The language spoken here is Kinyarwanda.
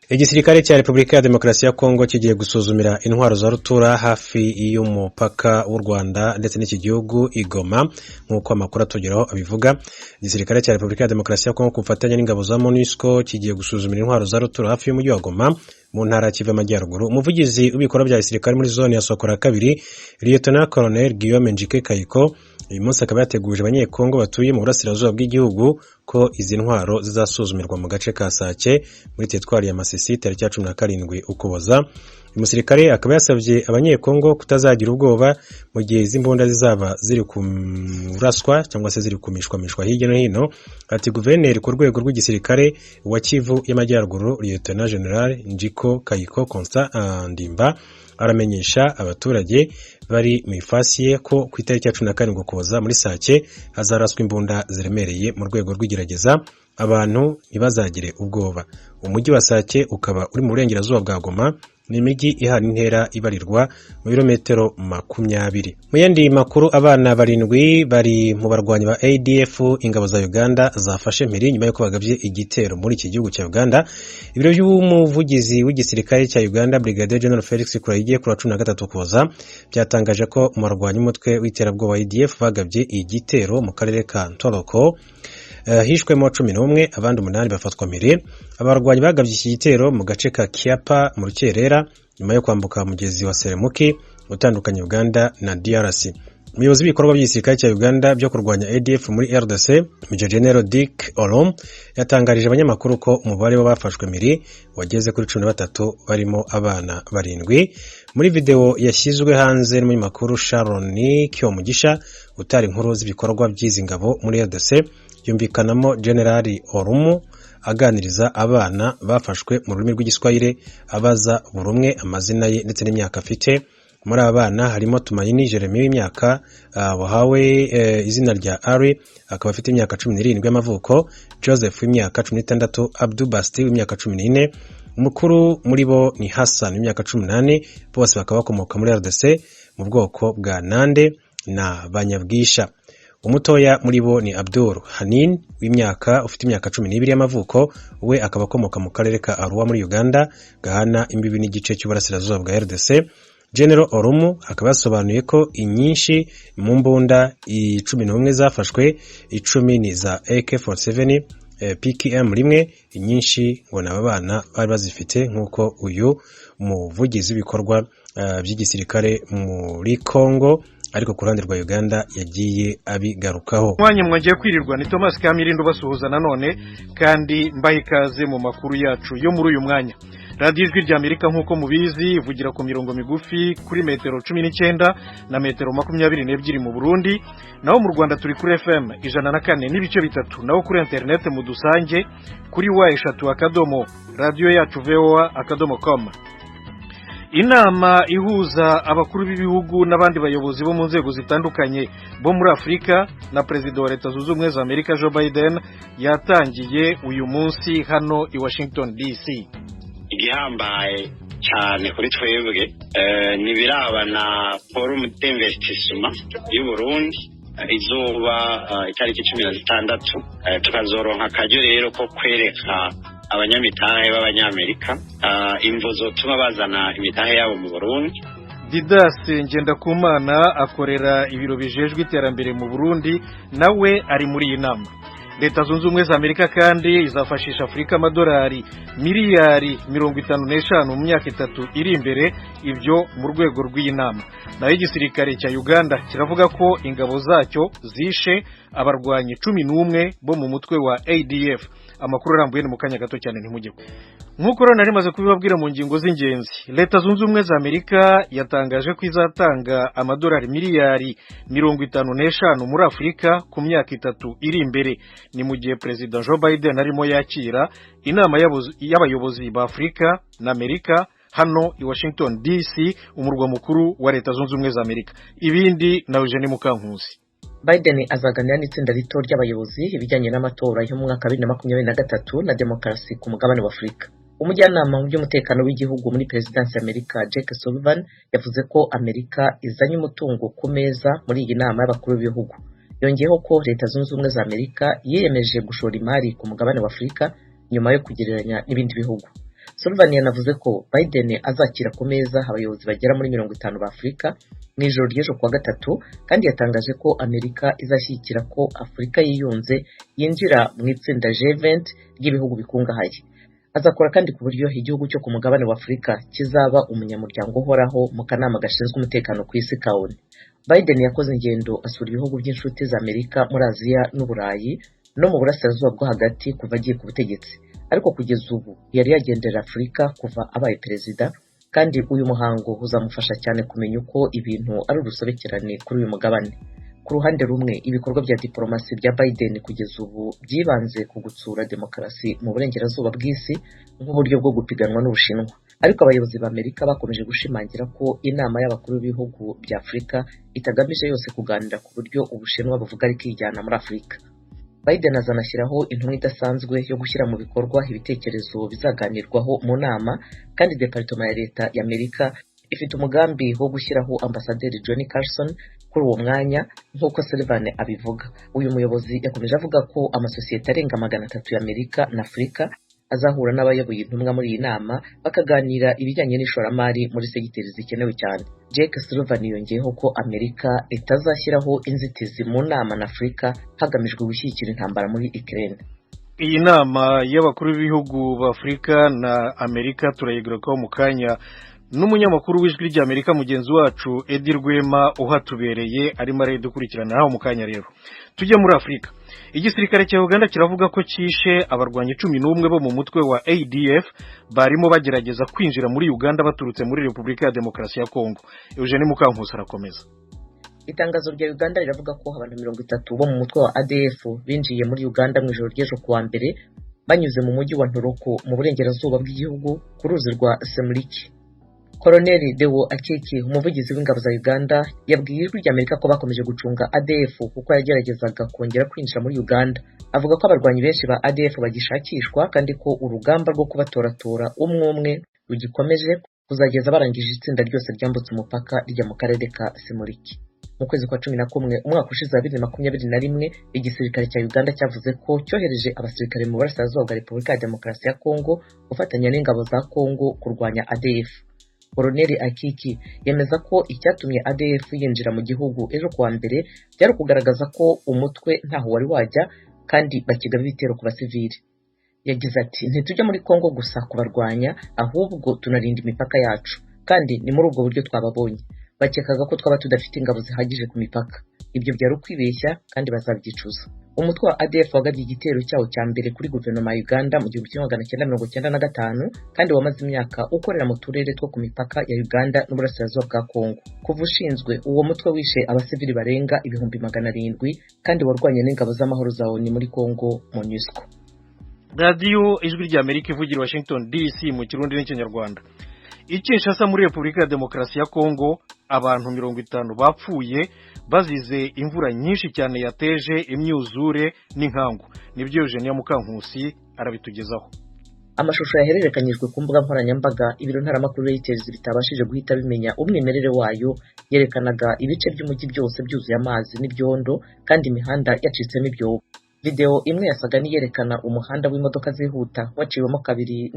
Igisirikare cya Repubulika ya Demokarasi ya Kongo kigiye gusuzumira intwaro za rutura hafi y'umupaka w'u Rwanda ndetse n'iki gihugu Igoma nk'uko amakuru atugeraho abivuga. Igisirikare cya Repubulika ya Demokarasi ya Kongo ku bufatanye n'ingabo za MONUSCO kigiye gusuzumira intwaro za rutura hafi y'umujyi wa Goma mu ntara Kivu y'Amajyaruguru. Umuvugizi w'ibikorwa bya gisirikare muri zone ya Sokora kabiri, Lieutenant Colonel Guillaume Njike Kayiko, uyu munsi akaba yateguje abanyekongo batuye mu burasirazuba bw'igihugu ko izi ntwaro zizasuzumirwa mu gace ka Sake muri teritwari ya Masisi tariki ya 17 Ukuboza. Umusirikare akaba yasabye abanyekongo kutazagira ubwoba mu gihe izi mbunda zizaba ziri kuraswa cyangwa se ziri kumishwamishwa hirya no hino. Ati guverineri ku rwego rw'igisirikare wa Kivu y'Amajyaruguru Lieutenant General Njiko Kayiko Constant Ndimba aramenyesha abaturage bari mu ifasi ye ko ku itariki ya 17 Ukuboza muri Sake hazaraswa imbunda ziremereye mu rwego rw'igerageza abantu ntibazagire ubwoba. Umujyi wa Sake ukaba uri mu burengerazuba bwa Goma, ni imijyi ihana intera ibarirwa mu birometero 20. Mu yandi makuru, abana barindwi bari mu barwanyi ba ADF ingabo za Uganda zafashe mpiri nyuma yo kubagabye igitero muri iki gihugu cya Uganda. Ibiro by'umuvugizi w'igisirikare cya Uganda Brigadier General Felix Kurayige kuri 13 Ukuboza byatangaje ko umurwanyi umutwe w'iterabwoba ADF bagabye igitero mu karere ka Ntoroko. Hishwemo 11 abandi 8 bafatwa mpiri. Abarwanyi bagabye iki gitero mu gace ka Kiapa mu Rukerera nyuma yo kwambuka mugezi wa Seremuki utandukanye Uganda na DRC. Umuyobozi w'ibikorwa by'igisirikare cya Uganda byo kurwanya ADF muri RDC Major General Dick Olom yatangarije abanyamakuru ko umubare w'abafashwe mpiri wageze kuri 13 barimo abana barindwi. Muri video yashyizwe hanze n'umunyamakuru Sharon Kyomugisha utari inkuru z'ibikorwa by'izi ngabo muri RDC, yumvikanamo General Orumu aganiriza abana bafashwe mu rurimi rw'igiswahili abaza buri umwe amazina ye ndetse n'imyaka afite. Muri abana harimo Tumaini Jeremy w'imyaka wahawe izina rya Ari akaba afite imyaka 17 y'amavuko, Joseph w'imyaka 16, Abdul Basti w'imyaka 14. Umukuru muri bo ni Hassan w'imyaka 18, bose bakaba bakomoka muri RDC mu bwoko bwa Nande na Banyabwisha. Umutoya muri bo ni Abdul Hanin ufite imyaka 12 y'amavuko, we akaba akomoka mu karere ka Arua muri Uganda gahana imbibi n'igice cy'uburasirazuba bwa RDC. General Orumu akaba yasobanuye ko inyinshi mu mbunda 11 zafashwe, 10 ni za AK47 PKM rimwe, inyinshi ngo n'abana bari bazifite nk'uko uyu muvugizi w'ibikorwa by'igisirikare muri Kongo ariko ku ruhande rwa Uganda yagiye abigarukaho. Mwanya mwongeye kwirirwa, ni Thomas Kamirindo basuhuza nanone kandi mbaye ikaze mu makuru yacu yo muri uyu mwanya. Radio Ijwi rya Amerika nk'uko mubizi ivugira ku mirongo migufi kuri metero 19 na metero 22 mu Burundi, naho mu Rwanda turi kuri FM 104 n'ibice bitatu, naho kuri internet mu dusange kuri wa3 radio yacu voa.com. Inama ihuza abakuru b'ibihugu n'abandi bayobozi bo mu nzego zitandukanye bo muri Afrika na Perezida wa Leta Zunze Ubumwe za Amerika Joe Biden yatangiye uyu munsi hano i Washington DC. Igihambaye cyane kuri twebwe nibirabana forum d'investissement y'u Burundi izuba itariki 16 tukazoronka akaryo rero ko kwereka abanyamitahe b'abanyamerika imvo zotuma bazana imitahe yabo mu Burundi. Didas Ngendakumana akorera ibiro bijejwe iterambere mu Burundi, nawe ari muri iyi nama. Leta Zunze Ubumwe za Amerika kandi izafashisha Afrika amadolari miliyari 55 mu myaka 3 iri imbere, ibyo mu rwego rw'inama. Naho igisirikare cya Uganda kiravuga ko ingabo zacyo zishe abarwanyi 11 bo mu mutwe wa ADF. Amakuru arambuye ni mu kanya gato cyane ntimujye. Nk'uko rero narimaze kubibabwira mu ngingo z'ingenzi, Leta Zunze Ubumwe za Amerika yatangaje ko izatanga amadolari miliyari 55 muri Afrika ku myaka 3 iri imbere. Ni mu gihe Perezida Joe Biden arimo yakira inama y'abayobozi ba Afrika na Amerika hano i Washington DC, umurwa mukuru wa Leta Zunze Ubumwe za Amerika. Ibindi na Eugene Mukankusi. Biden azaganira n'itsinda rito ry'abayobozi ibijyanye n'amatora yo mu mwaka 2023 na demokarasi ku mugabane wa Afrika. Umujyanama mu by'umutekano w'igihugu muri Presidency Amerika Jake Sullivan yavuze ko Amerika izanye umutungo ku meza muri iyi nama y'abakuru b'ibihugu. Yongeyeho ko Leta Zunze Ubumwe za Amerika yiyemeje gushora imari ku mugabane wa Afrika nyuma yo kugereranya n'ibindi bihugu. Sullivan yanavuze ko Biden azakira ku meza abayobozi bagera muri 50 ba Afurika mu ijoro ry'ejo kuwa gatatu, kandi yatangaje ko Amerika izashyigikira ko Afurika yiyunze yinjira mu itsinda G20 ry'ibihugu bikungahaye. Azakora kandi ku buryo igihugu cyo ku mugabane wa Afurika kizaba umunyamuryango uhoraho mu kanama gashinzwe umutekano ku isi ONU. Biden yakoze ingendo asura ibihugu by'inshuti za Amerika muri Aziya n'Uburayi no mu burasirazuba bwo hagati kuva agiye ku butegetsi, ariko kugeza ubu yari yagendera Afurika kuva abaye perezida, kandi uyu muhango uzamufasha cyane kumenya uko ibintu ari urusobekerane kuri uyu mugabane. Ku ruhande rumwe, ibikorwa bya diplomasi bya Biden kugeza ubu byibanze ku gutsura demokarasi mu burengerazuba bw'isi nk'uburyo bwo gupiganwa n'Ubushinwa, ariko abayobozi ba Amerika bakomeje gushimangira ko inama y'abakuru b'ibihugu bya Afurika itagamije yose kuganira ku buryo Ubushinwa buvuga ari kwijyana muri Afurika. Biden azanashyiraho intumwa idasanzwe yo gushyira mu bikorwa ibitekerezo bizaganirwaho mu nama, kandi Departoma ya Leta ya Amerika ifite umugambi wo gushyiraho Ambasaderi Johnny Carson kuri uwo mwanya nk'uko Sullivan abivuga. Uyu muyobozi yakomeje avuga ko amasosiyete arenga 300 ya Amerika na Afurika azahura n'abayoboye intumwa muri iyi nama bakaganira ibijyanye n'ishoramari muri segiteri zikenewe cyane. Jake Sullivan yongeyeho ko Amerika itazashyiraho inzitizi mu nama na Afurika hagamijwe gushyigikira intambara muri Ukraine. Iyi nama y'abakuru b'ibihugu b'Afurika na Amerika turayigarukaho mu kanya n'umunyamakuru w'ijwi ry'Amerika mugenzi wacu Edi Rwema uhatubereye arimo aradukurikirana aho mu kanya. Rero tujye muri Afurika. Igisirikare cya Uganda kiravuga ko cyishe abarwanyi 11 bo mu mutwe wa ADF barimo bagerageza kwinjira muri Uganda baturutse muri Repubulika ya Demokarasi ya Kongo. Eugene Mukankusi arakomeza. Itangazo rya Uganda riravuga ko abantu 30 bo mu mutwe wa ADF binjiye muri Uganda mu ijoro ry'ejo kuwa mbere banyuze mu mujyi wa Ntoroko mu burengerazuba bw'igihugu ku ruzi rwa Semuliki. Colonel Deo Akiki, umuvugizi w'ingabo za Uganda, yabwiye ijwi ry'Amerika ko bakomeje gucunga ADF kuko yageragezaga kongera kwinjira muri Uganda. Avuga ko abarwanyi benshi ba ADF bagishakishwa, kandi ko urugamba rwo kubatoratora umwe rugikomeje kuzageza barangije itsinda ryose ryambutse umupaka rijya mu karere ka Semuliki. Mu kwezi kwa 11 umwaka ushize 2021, igisirikare cya Uganda cyavuze ko cyohereje abasirikare mu burasirazuba bwa Repubulika ya Demokarasi ya Kongo gufatanya n'ingabo za Kongo kurwanya ADF. Colonel Akiki yemeza ko icyatumye ADF yinjira mu gihugu ejo kuwa mbere byari kugaragaza ko umutwe ntaho wari wajya, kandi bakigaba ibitero ku basivili. Yagize ati, ntitujya muri Kongo gusa kubarwanya, ahubwo tunarinda imipaka yacu, kandi ni muri ubwo buryo twababonye. Bakekaga ko twaba tudafite ingabo zihagije ku mipaka. Ibyo byari ukwibeshya, kandi bazabyicuza. Umutwe wa ADF wagabye igitero cyawo cya mbere kuri guverinoma ya Uganda mu 1995, kandi wamaze imyaka ukorera mu turere two ku mipaka ya Uganda n'uburasirazuba bwa Kongo. Kuva ushinzwe, uwo mutwe wishe abasivili barenga 700,000, kandi warwanye n'ingabo z'amahoro za ONU muri Kongo MONUSCO. Radio Ijwi ry'Amerika ivugira Washington DC mu Kirundi n'Ikinyarwanda. Kinshasa muri Repubulika ya Demokarasi ya Kongo abantu 50 bapfuye bazize imvura nyinshi cyane yateje imyuzure n'inkangu. Nibyo Eugene Mukankusi arabitugezaho. Amashusho yahererekanyijwe ku mbuga nkoranyambaga ibiro ntaramakuru Reuters bitabashije guhita bimenya umwimerere wayo, yerekanaga ibice by'umujyi byose byuzuye amazi n'ibyondo, kandi imihanda yacitsemo ibyobo. Video imwe yasaga niyerekana umuhanda w'imodoka zihuta waciwemo kabiri